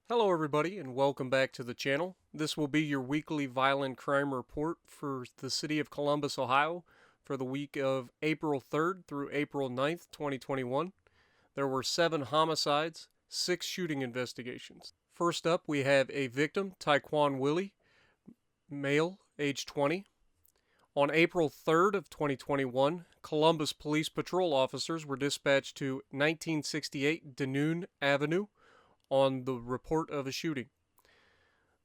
Hello everybody and welcome back to the channel. This will be your weekly violent crime report for the city of Columbus, Ohio for the week of April 3rd through April 9th, 2021. There were 7 homicides, 6 shooting investigations. First up, we have a victim, Taekwon Willie, male, age 20. On April 3rd of 2021, Columbus Police Patrol officers were dispatched to 1968 Denune Avenue on the report of a shooting.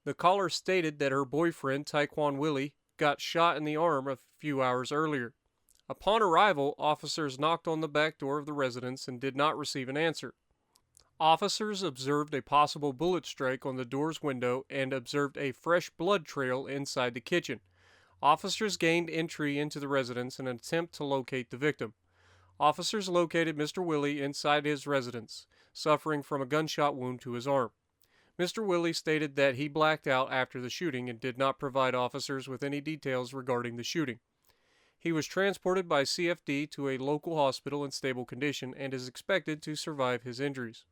The caller stated that her boyfriend, Taekwon Willie, got shot in the arm a few hours earlier. Upon arrival, officers knocked on the back door of the residence and did not receive an answer. Officers observed a possible bullet strike on the door's window and observed a fresh blood trail inside the kitchen. Officers gained entry into the residence in an attempt to locate the victim. Officers located Mr. Willie inside his residence, suffering from a gunshot wound to his arm. Mr. Willie stated that he blacked out after the shooting and did not provide officers with any details regarding the shooting. He was transported by CFD to a local hospital in stable condition and is expected to survive his injuries.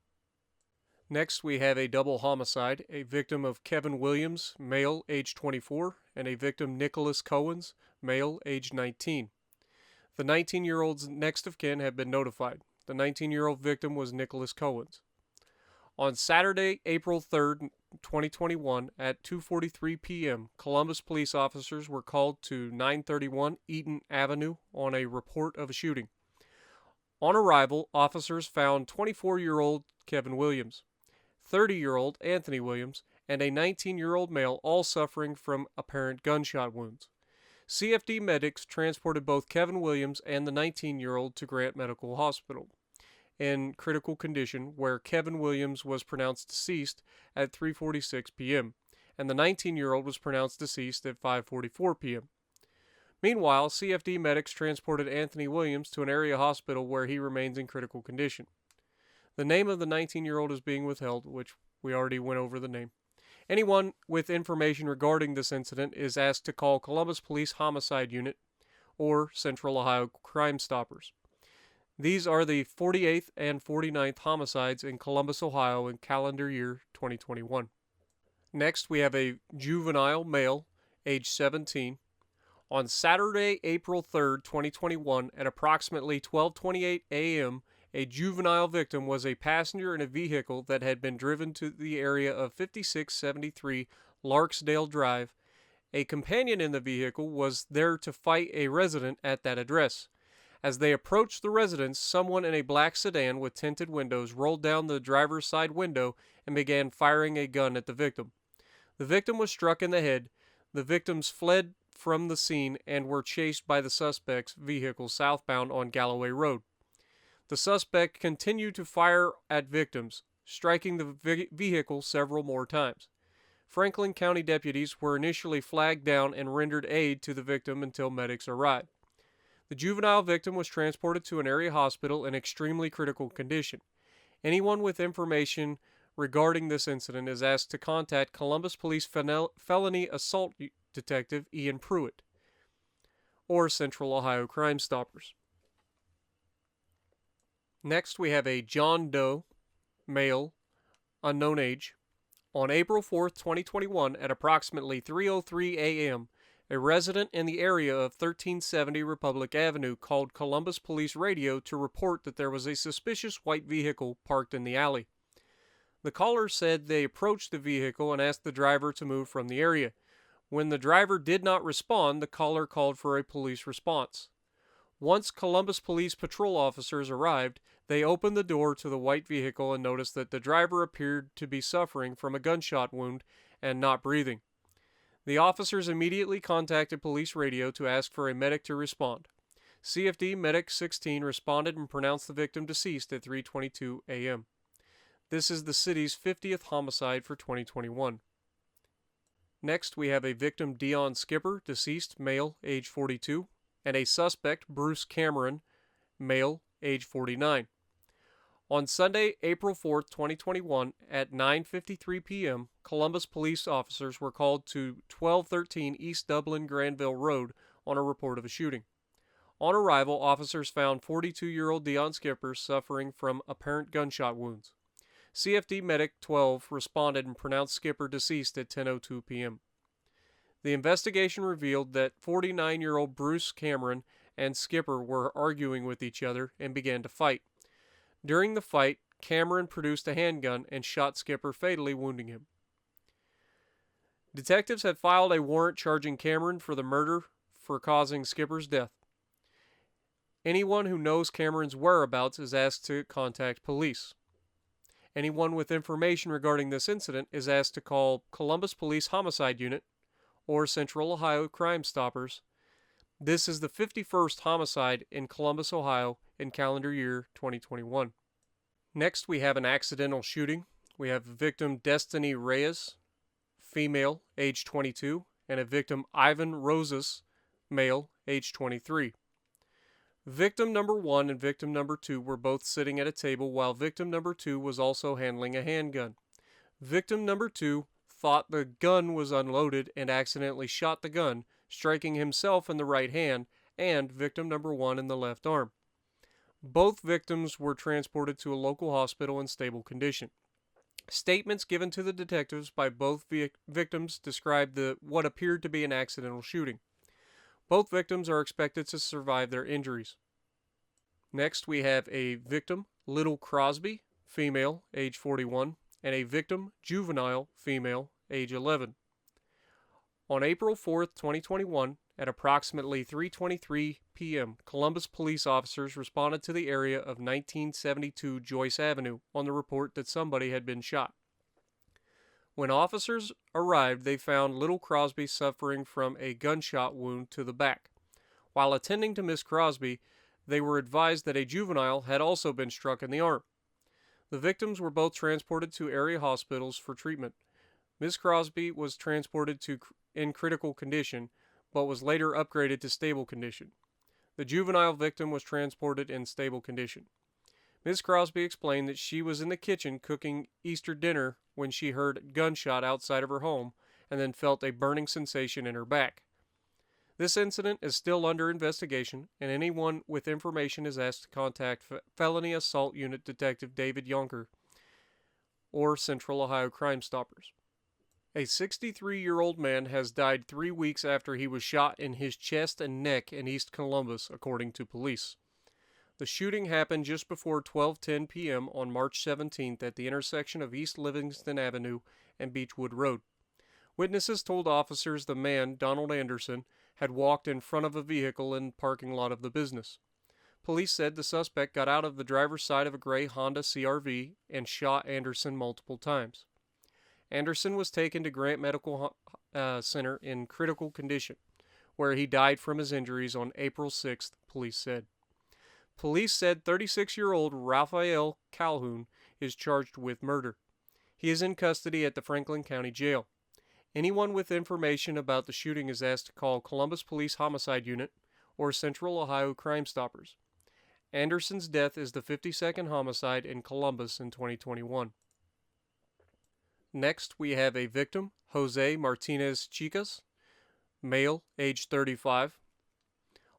Next, we have a double homicide, a victim of Kevin Williams, male, age 24, and a victim Nicholas Cohens, male, age 19. The 19-year-old's next of kin have been notified. The 19-year-old victim was Nicholas Cohens. On Saturday, April 3rd, 2021, at 2:43 p.m., Columbus police officers were called to 931 Eaton Avenue on a report of a shooting. On arrival, officers found 24-year-old Kevin Williams, 30-year-old Anthony Williams, and a 19-year-old male, all suffering from apparent gunshot wounds. CFD medics transported both Kevin Williams and the 19-year-old to Grant Medical Hospital in critical condition, where Kevin Williams was pronounced deceased at 3:46 p.m., and the 19-year-old was pronounced deceased at 5:44 p.m. Meanwhile, CFD medics transported Anthony Williams to an area hospital where he remains in critical condition. The name of the 19-year-old is being withheld, which we already went over the name. Anyone with information regarding this incident is asked to call Columbus Police Homicide Unit or Central Ohio Crime Stoppers. These are the 48th and 49th homicides in Columbus, Ohio in calendar year 2021. Next, we have a juvenile male, age 17. On Saturday, April 3rd, 2021, at approximately 12:28 a.m., a juvenile victim was a passenger in a vehicle that had been driven to the area of 5673 Larksdale Drive. A companion in the vehicle was there to fight a resident at that address. As they approached the residence, someone in a black sedan with tinted windows rolled down the driver's side window and began firing a gun at the victim. The victim was struck in the head. The victims fled from the scene and were chased by the suspect's vehicle southbound on Galloway Road. The suspect continued to fire at victims, striking the vehicle several more times. Franklin County deputies were initially flagged down and rendered aid to the victim until medics arrived. The juvenile victim was transported to an area hospital in extremely critical condition. Anyone with information regarding this incident is asked to contact Columbus Police Felony Assault Detective Ian Pruitt or Central Ohio Crime Stoppers. Next, we have a John Doe, male, unknown age. On April 4th, 2021, at approximately 3:03 a.m., a resident in the area of 1370 Republic Avenue called Columbus Police Radio to report that there was a suspicious white vehicle parked in the alley. The caller said they approached the vehicle and asked the driver to move from the area. When the driver did not respond, the caller called for a police response. Once Columbus Police Patrol officers arrived, they opened the door to the white vehicle and noticed that the driver appeared to be suffering from a gunshot wound and not breathing. The officers immediately contacted police radio to ask for a medic to respond. CFD Medic 16 responded and pronounced the victim deceased at 3:22 a.m. This is the city's 50th homicide for 2021. Next, we have a victim, Dion Skipper, deceased, male, age 42, and a suspect, Bruce Cameron, male, age 49. On Sunday, April 4th, 2021, at 9:53 p.m., Columbus police officers were called to 1213 East Dublin Granville Road on a report of a shooting. On arrival, officers found 42-year-old Dion Skipper suffering from apparent gunshot wounds. CFD Medic 12 responded and pronounced Skipper deceased at 10:02 p.m. The investigation revealed that 49-year-old Bruce Cameron and Skipper were arguing with each other and began to fight. During the fight, Cameron produced a handgun and shot Skipper, fatally wounding him. Detectives had filed a warrant charging Cameron for the murder for causing Skipper's death. Anyone who knows Cameron's whereabouts is asked to contact police. Anyone with information regarding this incident is asked to call Columbus Police Homicide Unit or Central Ohio Crime Stoppers. This is the 51st homicide in Columbus, Ohio in calendar year 2021. Next, we have an accidental shooting. We have victim Destiny Reyes, female, age 22, and a victim Ivan Rosas, male, age 23. Victim number 1 and victim number 2 were both sitting at a table while victim number 2 was also handling a handgun. Victim number 2 thought the gun was unloaded and accidentally shot the gun, striking himself in the right hand and victim number 1 in the left arm. Both victims were transported to a local hospital in stable condition. Statements given to the detectives by both victims described what appeared to be an accidental shooting. Both victims are expected to survive their injuries. Next, we have a victim, Little Crosby, female, age 41, and a victim, Juvenile, female, age 11. On April 4th, 2021, at approximately 3:23 p.m., Columbus police officers responded to the area of 1972 Joyce Avenue on the report that somebody had been shot. When officers arrived, they found Little Crosby suffering from a gunshot wound to the back. While attending to Miss Crosby, they were advised that a juvenile had also been struck in the arm. The victims were both transported to area hospitals for treatment. Miss Crosby was transported in critical condition, but was later upgraded to stable condition. The juvenile victim was transported in stable condition. Miss Crosby explained that she was in the kitchen cooking Easter dinner when she heard a gunshot outside of her home and then felt a burning sensation in her back. This incident is still under investigation, and anyone with information is asked to contact Felony Assault Unit Detective David Yonker or Central Ohio Crime Stoppers. A 63-year-old man has died 3 weeks after he was shot in his chest and neck in East Columbus, according to police. The shooting happened just before 12:10 p.m. on March 17th at the intersection of East Livingston Avenue and Beechwood Road. Witnesses told officers the man, Donald Anderson, had walked in front of a vehicle in the parking lot of the business. Police said the suspect got out of the driver's side of a gray Honda CR-V and shot Anderson multiple times. Anderson was taken to Grant Medical Center in critical condition, where he died from his injuries on April 6th, police said. Police said 36-year-old Raphael Calhoun is charged with murder. He is in custody at the Franklin County Jail. Anyone with information about the shooting is asked to call Columbus Police Homicide Unit or Central Ohio Crime Stoppers. Anderson's death is the 52nd homicide in Columbus in 2021. Next, we have a victim, Jose Martinez Chicas, male, age 35.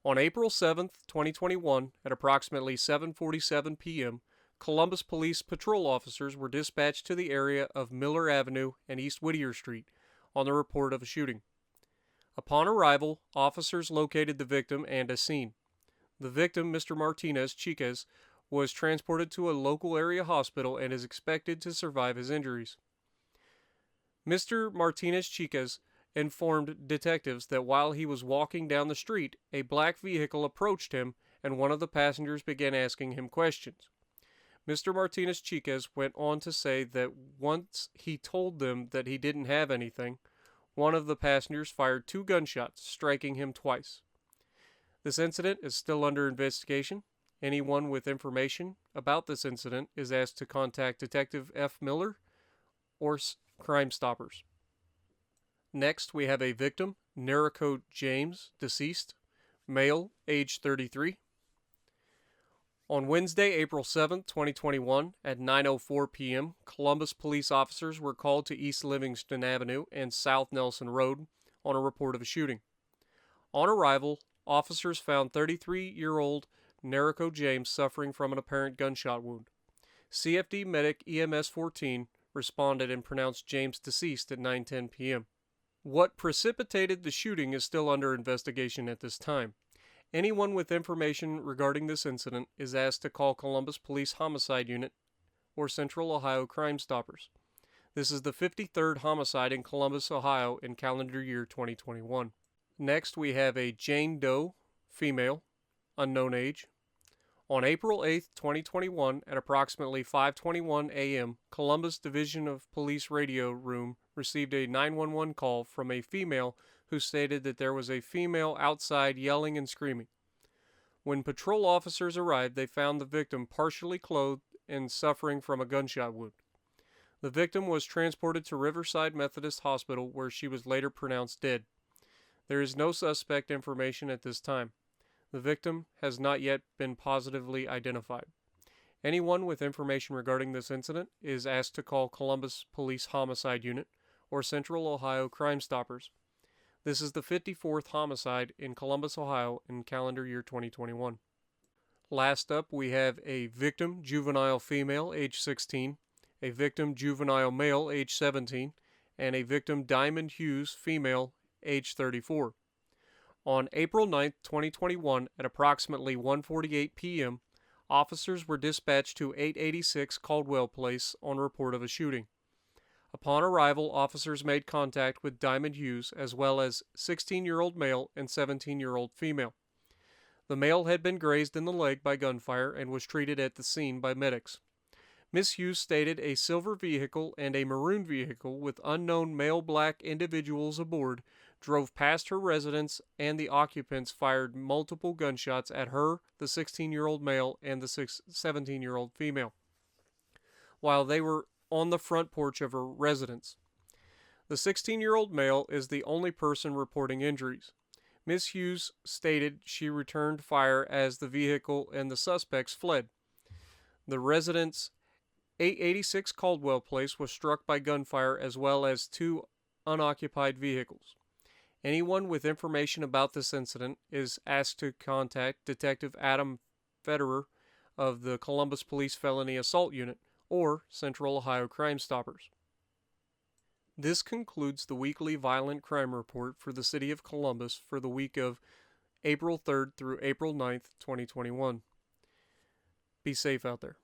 On April 7th, 2021, at approximately 7:47 p.m., Columbus Police patrol officers were dispatched to the area of Miller Avenue and East Whittier Street on the report of a shooting. Upon arrival, officers located the victim and a scene. The victim, Mr. Martinez Chicas, was transported to a local area hospital and is expected to survive his injuries. Mr. Martinez Chicas informed detectives that while he was walking down the street, a black vehicle approached him and one of the passengers began asking him questions. Mr. Martinez Chicas went on to say that once he told them that he didn't have anything, one of the passengers fired 2 gunshots, striking him twice. This incident is still under investigation. Anyone with information about this incident is asked to contact Detective F. Miller or Crime Stoppers. Next, we have a victim, Nerrico James, deceased, male, age 33. On Wednesday, April 7, 2021, at 9:04 p.m., Columbus police officers were called to East Livingston Avenue and South Nelson Road on a report of a shooting. On arrival, officers found 33-year-old Nerrico James suffering from an apparent gunshot wound. CFD medic EMS 14 responded and pronounced James deceased at 9:10 p.m. What precipitated the shooting is still under investigation at this time. Anyone with information regarding this incident is asked to call Columbus Police Homicide Unit or Central Ohio Crime Stoppers. This is the 53rd homicide in Columbus, Ohio in calendar year 2021. Next, we have a Jane Doe, female, unknown age. On April 8, 2021, at approximately 5:21 a.m., Columbus Division of Police radio room received a 911 call from a female who stated that there was a female outside yelling and screaming. When patrol officers arrived, they found the victim partially clothed and suffering from a gunshot wound. The victim was transported to Riverside Methodist Hospital, where she was later pronounced dead. There is no suspect information at this time. The victim has not yet been positively identified. Anyone with information regarding this incident is asked to call Columbus Police Homicide Unit or Central Ohio Crime Stoppers. This is the 54th homicide in Columbus, Ohio in calendar year 2021. Last up, we have a victim, juvenile female, age 16, a victim, juvenile male, age 17, and a victim, Diamond Hughes, female, age 34. On April 9, 2021, at approximately 1:48 p.m., officers were dispatched to 886 Caldwell Place on report of a shooting. Upon arrival, officers made contact with Diamond Hughes as well as 16-year-old male and 17-year-old female. The male had been grazed in the leg by gunfire and was treated at the scene by medics. Miss Hughes stated a silver vehicle and a maroon vehicle with unknown male black individuals aboard drove past her residence, and the occupants fired multiple gunshots at her, the 16-year-old male, and the 17-year-old female, while they were on the front porch of her residence. The 16-year-old male is the only person reporting injuries. Miss Hughes stated she returned fire as the vehicle and the suspects fled. The residence 886 Caldwell Place was struck by gunfire as well as two unoccupied vehicles. Anyone with information about this incident is asked to contact Detective Adam Federer of the Columbus Police Felony Assault Unit or Central Ohio Crime Stoppers. This concludes the weekly violent crime report for the City of Columbus for the week of April 3rd through April 9th, 2021. Be safe out there.